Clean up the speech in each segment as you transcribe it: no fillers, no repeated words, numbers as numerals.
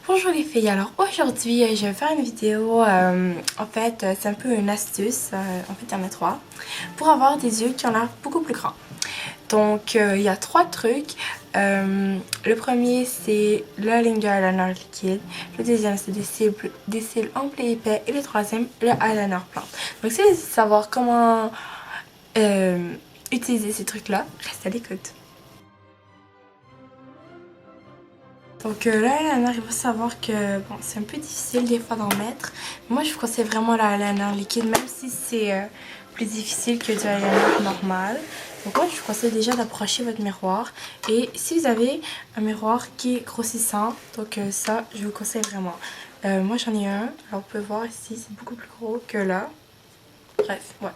Bonjour les filles, alors aujourd'hui je vais faire une vidéo, en fait c'est un peu une astuce, en fait il y en a 3, pour avoir des yeux qui ont l'air beaucoup plus grands. Donc il y a 3 trucs, le premier c'est le Linger Eyeliner liquide, le deuxième c'est des cils amples et épais et le troisième le eyeliner plan. Donc si vous voulez savoir comment utiliser ces trucs là, restez à l'écoute. Donc l'eyeliner, il faut savoir que bon, c'est un peu difficile des fois d'en mettre. Moi je vous conseille vraiment l'eyeliner liquide, même si c'est plus difficile que du eyeliner normal. Donc moi je vous conseille déjà d'approcher votre miroir. Et si vous avez un miroir qui est grossissant, donc ça je vous conseille vraiment. Moi j'en ai un, alors vous pouvez voir ici, c'est beaucoup plus gros que là. Bref, ouais.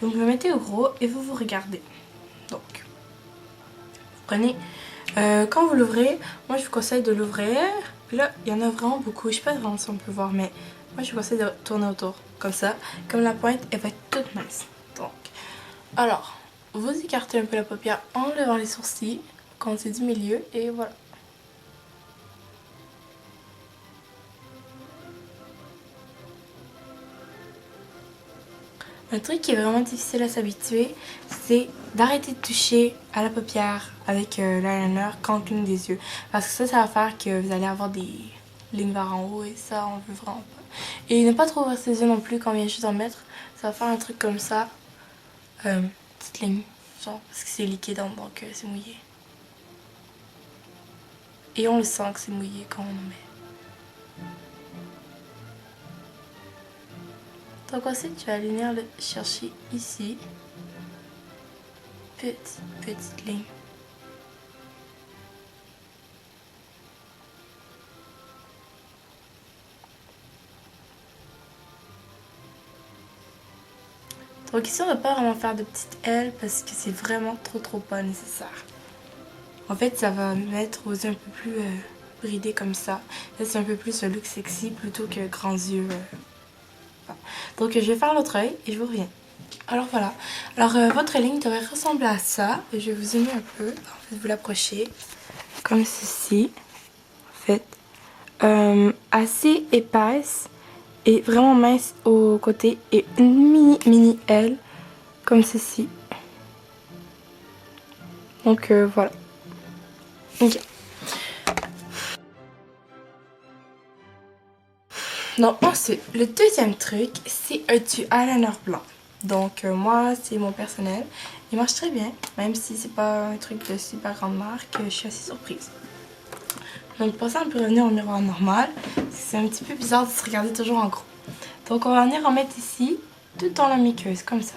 Donc vous le mettez au gros et vous regardez. Donc, vous prenez... quand vous l'ouvrez, moi je vous conseille de l'ouvrir. Puis là, il y en a vraiment beaucoup. Je sais pas vraiment si on peut voir, mais moi je vous conseille de tourner autour. Comme ça. Comme la pointe, elle va être toute mince. Donc, alors, vous écartez un peu la paupière en levant les sourcils. Quand c'est du milieu. Et voilà. Un truc qui est vraiment difficile à s'habituer, c'est d'arrêter de toucher à la paupière avec l'eyeliner quand on cligne des yeux. Parce que ça va faire que vous allez avoir des lignes vers en haut et ça, on veut vraiment pas. Et ne pas trop ouvrir ses yeux non plus quand on vient juste d'en mettre. Ça va faire un truc comme ça. Petite ligne, genre, parce que c'est liquide donc c'est mouillé. Et on le sent que c'est mouillé quand on en met. Donc ensuite, tu vas venir le chercher ici. Petite ligne. Donc ici, on ne va pas vraiment faire de petites ailes parce que c'est vraiment trop pas nécessaire. En fait, ça va mettre aux yeux un peu plus bridés comme ça. Là, c'est un peu plus un look sexy plutôt que grands yeux. Donc je vais faire l'autre œil et je vous reviens. Alors voilà. Alors votre ligne devrait ressembler à ça. Et je vais vous zoomer un peu. En fait, vous l'approchez comme ceci. En fait, assez épaisse et vraiment mince au côté et une mini aile comme ceci. Donc voilà. Ok. Donc ensuite, le deuxième truc, c'est du eyeliner blanc. Donc moi, c'est mon personnel. Il marche très bien, même si c'est pas un truc de super grande marque, je suis assez surprise. Donc pour ça, on peut revenir au miroir normal. C'est un petit peu bizarre de se regarder toujours en gros. Donc on va venir en mettre ici, tout dans la muqueuse, comme ça.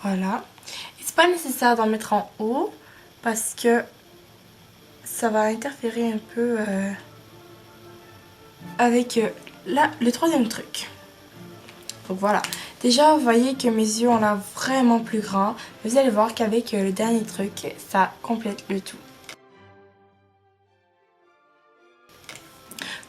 Voilà. Et c'est pas nécessaire d'en mettre en haut parce que ça va interférer un peu avec le troisième truc. Donc voilà. Déjà, vous voyez que mes yeux ont l'air vraiment plus grands. Vous allez voir qu'avec le dernier truc, ça complète le tout.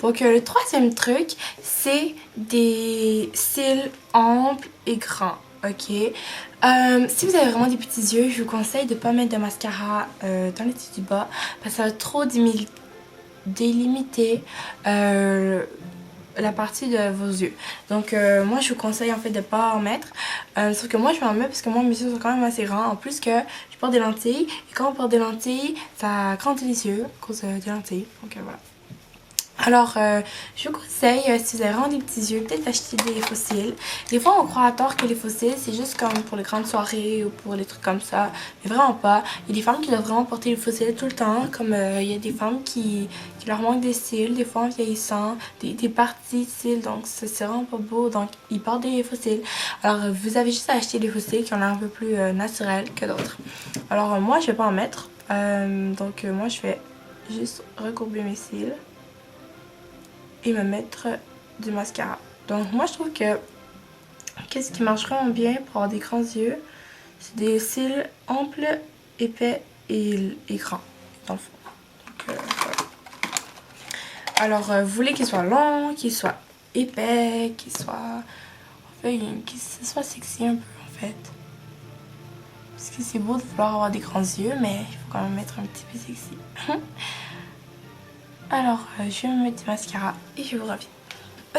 Donc le troisième truc, c'est des cils amples et grands. Ok. Si vous avez vraiment des petits yeux, je vous conseille de ne pas mettre de mascara dans les dessus du bas parce que ça va trop délimiter la partie de vos yeux. Donc moi je vous conseille en fait de pas en mettre. Sauf que moi je vais en mettre parce que moi mes yeux sont quand même assez grands. En plus que je porte des lentilles. Et quand on porte des lentilles, ça agrandit les yeux à cause des lentilles. Donc voilà. Alors, je vous conseille, si vous avez vraiment des petits yeux, peut-être d'acheter des faux cils. Des fois, on croit à tort que les faux cils, c'est juste comme pour les grandes soirées ou pour les trucs comme ça. Mais vraiment pas. Il y a des femmes qui doivent vraiment porter les faux cils tout le temps. Comme il y a des femmes qui leur manquent des cils, des fois en vieillissant, des parties de cils. Donc, c'est vraiment pas beau. Donc, ils portent des faux cils. Alors, vous avez juste à acheter des faux cils qui ont l'air un peu plus naturels que d'autres. Alors, moi, je vais pas en mettre. Donc, moi, je vais juste recourber mes cils et me mettre du mascara. Donc moi je trouve que qu'est-ce qui marche vraiment bien pour avoir des grands yeux, c'est des cils amples, épais et grands dans le fond. Donc, voilà. Alors vous voulez qu'ils soient longs, qu'ils soient épais, qu'il soit... que ce soit sexy un peu en fait. Parce que c'est beau de vouloir avoir des grands yeux, mais il faut quand même être un petit peu sexy. Alors, je vais me mettre du mascara et je vous reviens.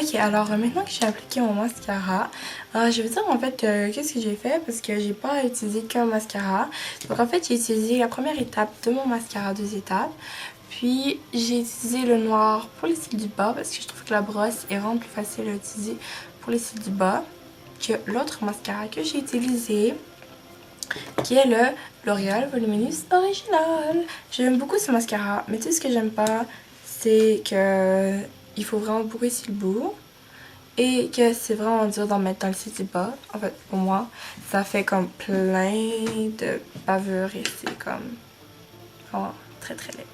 Ok, alors maintenant que j'ai appliqué mon mascara, je vais vous dire en fait qu'est-ce que j'ai fait parce que j'ai pas utilisé qu'un mascara. Donc en fait j'ai utilisé la première étape de mon mascara, 2 étapes. Puis j'ai utilisé le noir pour les cils du bas parce que je trouve que la brosse est vraiment plus facile à utiliser pour les cils du bas que l'autre mascara que j'ai utilisé, qui est le L'Oréal Voluminous Original. J'aime beaucoup ce mascara, mais tout ce que j'aime pas, c'est que il faut vraiment brosser le bout et que c'est vraiment dur d'en mettre dans le cil du bas. En fait, pour moi, ça fait comme plein de bavures et c'est comme vraiment très très laid.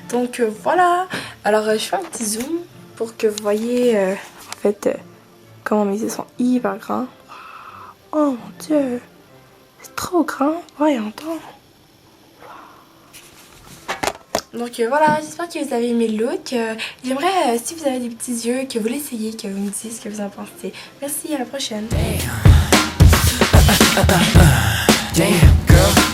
Donc voilà, alors je fais un petit zoom pour que vous voyez en fait comment mes yeux sont hyper grands. Oh mon dieu, c'est trop grand, voyons donc. Donc voilà, j'espère que vous avez aimé le look. J'aimerais, si vous avez des petits yeux, que vous l'essayez, que vous me disiez ce que vous en pensez. Merci, à la prochaine. Damn, girl.